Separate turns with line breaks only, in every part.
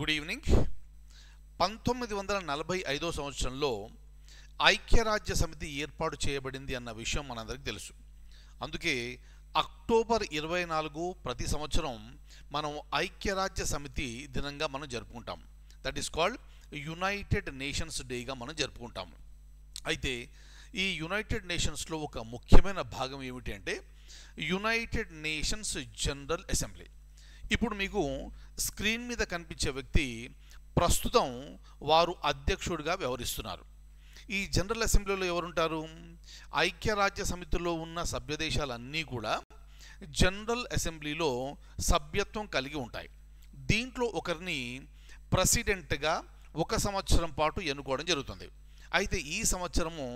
Good evening. 1945 సంవత్సరంలో ఐక్యరాజ్య సమితి ఏర్పాటు చేయబడింది అన్న విషయం మనందరికీ తెలుసు. అందుకే అక్టోబర్ 24 ప్రతి సంవత్సరం మనం ఐక్యరాజ్య సమితి దినంగా మనం జరుపుకుంటాం. That is called United nations డేగా మనం జరుపుకుంటాము. అయితే ఈ యునైటెడ్ నేషన్స్లో ఒక ముఖ్యమైన భాగం ఏమిటి అంటే యునైటెడ్ నేషన్స్ జనరల్ అసెంబ్లీ. ఇప్పుడు మీకు స్క్రీన్ మీద కనిపించే వ్యక్తి ప్రస్తుతం వారు అధ్యక్షుడిగా వ్యవహరిస్తున్నారు. ఈ జనరల్ అసెంబ్లీలో ఎవరుంటారు? ఐక్యరాజ్య సమితిలో ఉన్న సభ్య దేశాలన్నీ కూడా జనరల్ అసెంబ్లీలో సభ్యత్వం కలిగి ఉంటాయి. దీంట్లో ఒకరిని ప్రెసిడెంట్గా 1 సంవత్సరం పాటు ఎన్నుకోవడం జరుగుతుంది. అయితే ఈ సంవత్సరము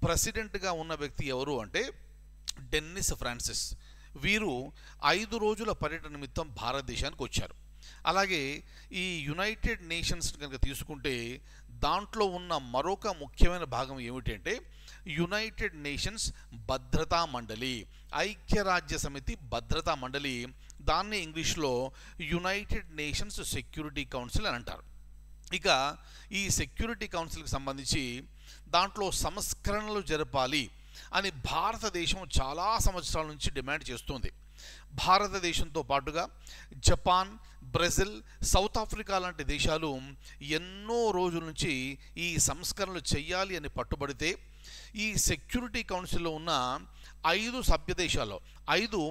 ప్రెసిడెంట్గా ఉన్న వ్యక్తి ఎవరు అంటే డెన్నిస్ ఫ్రాన్సిస్. వీరు 5 రోజుల పర్యటన నిమిత్తం భారతదేశానికి వచ్చారు. అలాగే ఈ యునైటెడ్ నేషన్స్ కనుక తీసుకుంటే దాంట్లో ఉన్న మరొక ముఖ్యమైన భాగం ఏమిటంటే యునైటెడ్ నేషన్స్ భద్రతా మండలి, ఐక్యరాజ్య సమితి భద్రతా మండలి. దాన్ని ఇంగ్లీష్లో యునైటెడ్ నేషన్స్ సెక్యూరిటీ కౌన్సిల్ అని అంటారు. ఇక ఈ సెక్యూరిటీ కౌన్సిల్కి సంబంధించి దాంట్లో సంస్కరణలు జరపాలి అని భారతదేశం చాలా సంవత్సరాల నుంచి డిమాండ్ చేస్తుంది. భారతదేశంతో పాటుగా జపాన్, బ్రెజిల్, సౌత్ ఆఫ్రికా లాంటి దేశాలు ఎన్నో రోజుల నుంచి ఈ సంస్కరణలు చేయాలి అని పట్టుబడితే ఈ సెక్యూరిటీ కౌన్సిల్లో ఉన్న 5 సభ్య దేశాల్లో 5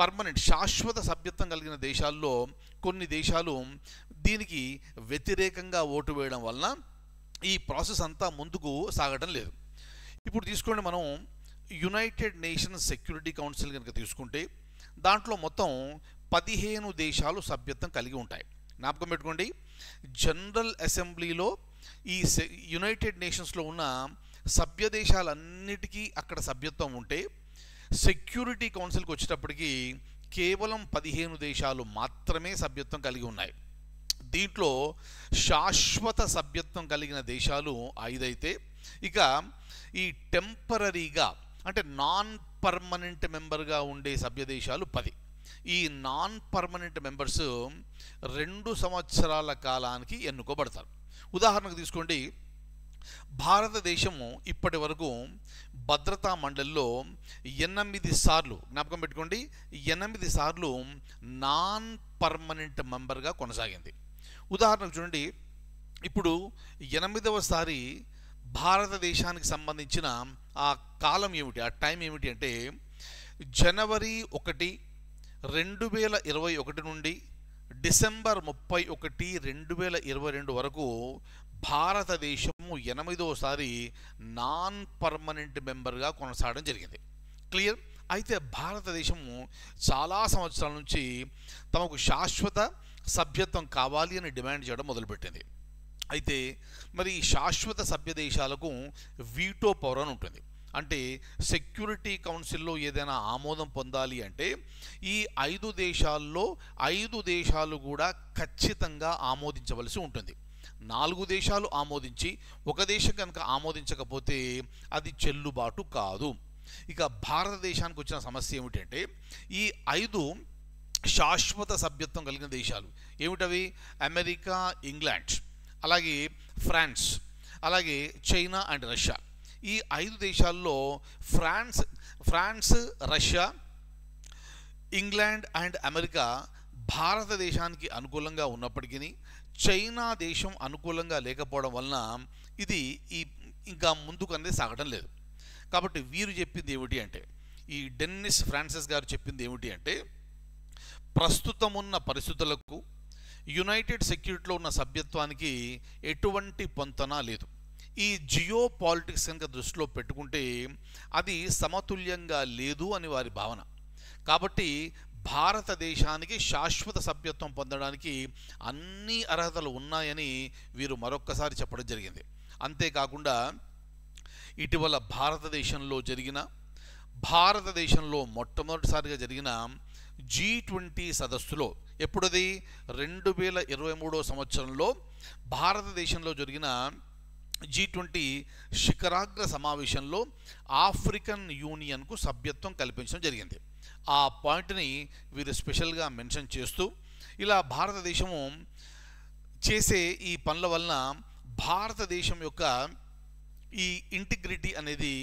పర్మనెంట్ శాశ్వత సభ్యత్వం కలిగిన దేశాల్లో కొన్ని దేశాలు దీనికి వ్యతిరేకంగా ఓటు వేయడం వలన ఈ ప్రాసెస్ అంతా ముందుకు సాగడం లేదు. ఇప్పుడు తీసుకోండి, మనం యునైటెడ్ నేషన్స్ సెక్యూరిటీ కౌన్సిల్ కనుక తీసుకుంటే దాంట్లో మొత్తం 15 దేశాలు సభ్యత్వం కలిగి ఉంటాయి. జ్ఞాపకం పెట్టుకోండి, జనరల్ అసెంబ్లీలో ఈ యునైటెడ్ నేషన్స్లో ఉన్న సభ్య దేశాలన్నిటికీ అక్కడ సభ్యత్వం ఉంటే సెక్యూరిటీ కౌన్సిల్కి వచ్చేటప్పటికి కేవలం 15 దేశాలు మాత్రమే సభ్యత్వం కలిగి ఉన్నాయి. దీంట్లో శాశ్వత సభ్యత్వం కలిగిన దేశాలు 5 అయితే ఇక ఈ టెంపరరీగా అంటే నాన్ పర్మనెంట్ మెంబర్గా ఉండే సభ్య దేశాలు 10. ఈ నాన్ పర్మనెంట్ మెంబర్స్ 2 సంవత్సరాల కాలానికి ఎన్నుకోబడతారు. ఉదాహరణకు తీసుకోండి, భారతదేశము ఇప్పటి వరకు భద్రతా మండలిలో 8 సార్లు, జ్ఞాపకం పెట్టుకోండి, 8 సార్లు నాన్ పర్మనెంట్ మెంబర్గా కొనసాగింది. ఉదాహరణకు చూడండి, ఇప్పుడు 8వసారి భారతదేశానికి సంబంధించిన ఆ కాలం ఏమిటి, ఆ టైం ఏమిటి అంటే జనవరి 1, 2021 నుండి డిసెంబర్ 31, 2022 వరకు భారతదేశము 8వసారి నాన్ పర్మనెంట్ మెంబర్గా కొనసాగడం జరిగింది. క్లియర్? అయితే భారతదేశము చాలా సంవత్సరాల నుంచి తమకు శాశ్వత సభ్యత్వం కావాలి అని డిమాండ్ చేయడం మొదలుపెట్టింది. అయితే మరి శాశ్వత సభ్య దేశాలకు వీటో పవర్ అని ఉంటుంది. అంటే సెక్యూరిటీ కౌన్సిల్లో ఏదైనా ఆమోదం పొందాలి అంటే ఈ 5 దేశాల్లో 5 దేశాలు కూడా ఖచ్చితంగా ఆమోదించవలసి ఉంటుంది. 4 దేశాలు ఆమోదించి ఒక దేశం కనుక ఆమోదించకపోతే అది చెల్లుబాటు కాదు. ఇక భారతదేశానికి వచ్చిన సమస్య ఏమిటంటే ఈ 5 శాశ్వత సభ్యత్వం కలిగిన దేశాలు ఏమిటవి? అమెరికా, ఇంగ్లాండ్, అలాగే ఫ్రాన్స్, అలాగే చైనా అండ్ రష్యా. ఈ 5 దేశాల్లో France, Russia, England and America భారతదేశానికి అనుకూలంగా ఉన్నప్పటికీ చైనా దేశం అనుకూలంగా లేకపోవడం వలన ఇది ఇంకా ముందుకు అనేది సాగడం లేదు. కాబట్టి వీరు చెప్పింది ఏమిటి అంటే, ఈ డెన్నిస్ ఫ్రాన్సిస్ గారు చెప్పింది ఏమిటి అంటే ప్రస్తుతం ఉన్న పరిస్థితులకు యునైటెడ్ సెక్యూరిటీలో ఉన్న సభ్యత్వానికి ఎటువంటి పొంతన లేదు. ఈ జియో పాలిటిక్స్ కనుక దృష్టిలో పెట్టుకుంటే అది సమతుల్యంగా లేదు అని వారి భావన. కాబట్టి భారతదేశానికి శాశ్వత సభ్యత్వం పొందడానికి అన్ని అర్హతలు ఉన్నాయని వీరు మరొక్కసారి చెప్పడం జరిగింది. అంతేకాకుండా ఇటీవల భారతదేశంలో మొట్టమొదటిసారిగా జరిగిన G20 సదస్సులో, ఎప్పుడది 2023 సంవత్సరంలో భారతదేశంలో జరిగిన G20 శిఖరాగ్ర సమావేశంలో ఆఫ్రికన్ యూనియన్కు సభ్యత్వం కల్పించడం జరిగింది. ఆ పాయింట్ని వీరు స్పెషల్గా మెన్షన్ చేస్తూ ఇలా భారతదేశము చేసే ఈ పనుల వలన భారతదేశం యొక్క ఈ ఇంటిగ్రిటీ అనేది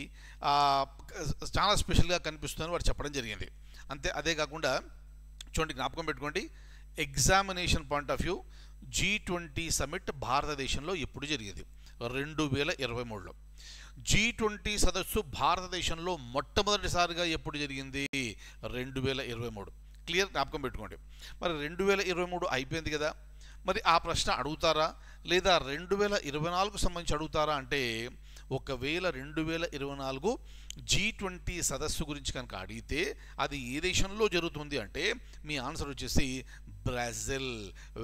చాలా స్పెషల్గా కనిపిస్తుందని వారు చెప్పడం జరిగింది. అదే కాకుండా చూడండి, జ్ఞాపకం పెట్టుకోండి, examination point of view G20 summit భారతదేశంలో ఎప్పుడు జరిగింది? 2023లో. G20 సదస్సు భారతదేశంలో మొట్టమొదటిసారిగా ఎప్పుడు జరిగింది? 2023. క్లియర్, జ్ఞాపకం పెట్టుకోండి. మరి 2023 అయిపోయింది కదా, మరి ఆ ప్రశ్న అడుగుతారా లేదా 2024కు సంబంధించి అడుగుతారా అంటే, ఒకవేళ 2024 G20 సదస్సు గురించి కనుక అడిగితే అది ఏ దేశంలో జరుగుతుంది అంటే మీ ఆన్సర్ వచ్చేసి Brazil.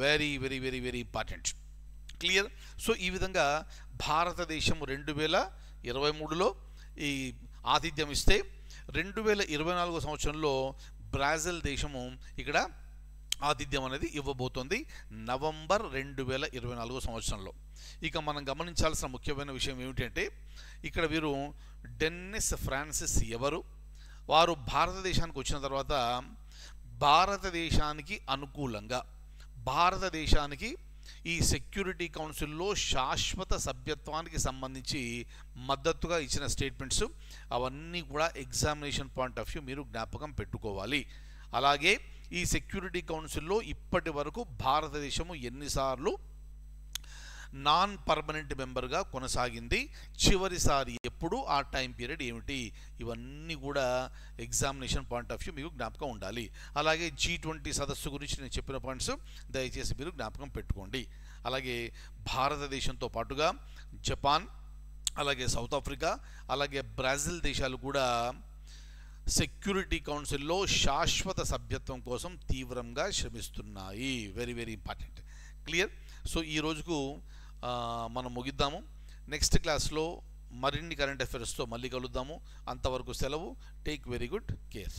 Very very very very important. Clear. So ఈ విధంగా భారతదేశం 2023లో ఈ ఆతిథ్యం ఇస్తే 2024 సంవత్సరంలో బ్రెజిల్ దేశము ఇక్కడ ఆతిథ్యం అనేది ఇవ్వబోతోంది నవంబర్ 2024 సంవత్సరంలో. ఇక మనం గమనించాల్సిన ముఖ్యమైన విషయం ఏమిటంటే, ఇక్కడ వీరు డెన్నిస్ ఫ్రాన్సిస్ ఎవరు, వారు భారతదేశానికి వచ్చిన తర్వాత భారతదేశానికి అనుకూలంగా భారతదేశానికి ఈ సెక్యూరిటీ కౌన్సిల్లో శాశ్వత సభ్యత్వానికి సంబంధించి మద్దతుగా ఇచ్చిన స్టేట్మెంట్స్ అవన్నీ కూడా ఎగ్జామినేషన్ పాయింట్ ఆఫ్ వ్యూ మీరు జ్ఞాపకం పెట్టుకోవాలి. అలాగే ఈ సెక్యూరిటీ కౌన్సిల్లో ఇప్పటి వరకు భారతదేశము ఎన్నిసార్లు నాన్ పర్మనెంట్ మెంబర్గా కొనసాగింది, చివరిసారి ఎప్పుడు, ఆ టైం పీరియడ్ ఏమిటి, ఇవన్నీ కూడా ఎగ్జామినేషన్ పాయింట్ ఆఫ్ వ్యూ మీకు జ్ఞాపకం ఉండాలి. అలాగే G20 సదస్సు గురించి నేను చెప్పిన పాయింట్స్ దయచేసి మీరు జ్ఞాపకం పెట్టుకోండి. అలాగే భారతదేశంతో పాటుగా జపాన్, అలాగే సౌత్ ఆఫ్రికా, అలాగే బ్రెజిల్ దేశాలు కూడా సెక్యూరిటీ కౌన్సిల్లో శాశ్వత సభ్యత్వం కోసం తీవ్రంగా శ్రమిస్తున్నాయి. Very very important. Clear. So ఈ రోజుకు మనం ముగిద్దాము. నెక్స్ట్ క్లాస్లో మరిన్ని కరెంట్ అఫైర్స్తో మళ్ళీ కలుద్దాము. అంతవరకు సెలవు. Take very good care.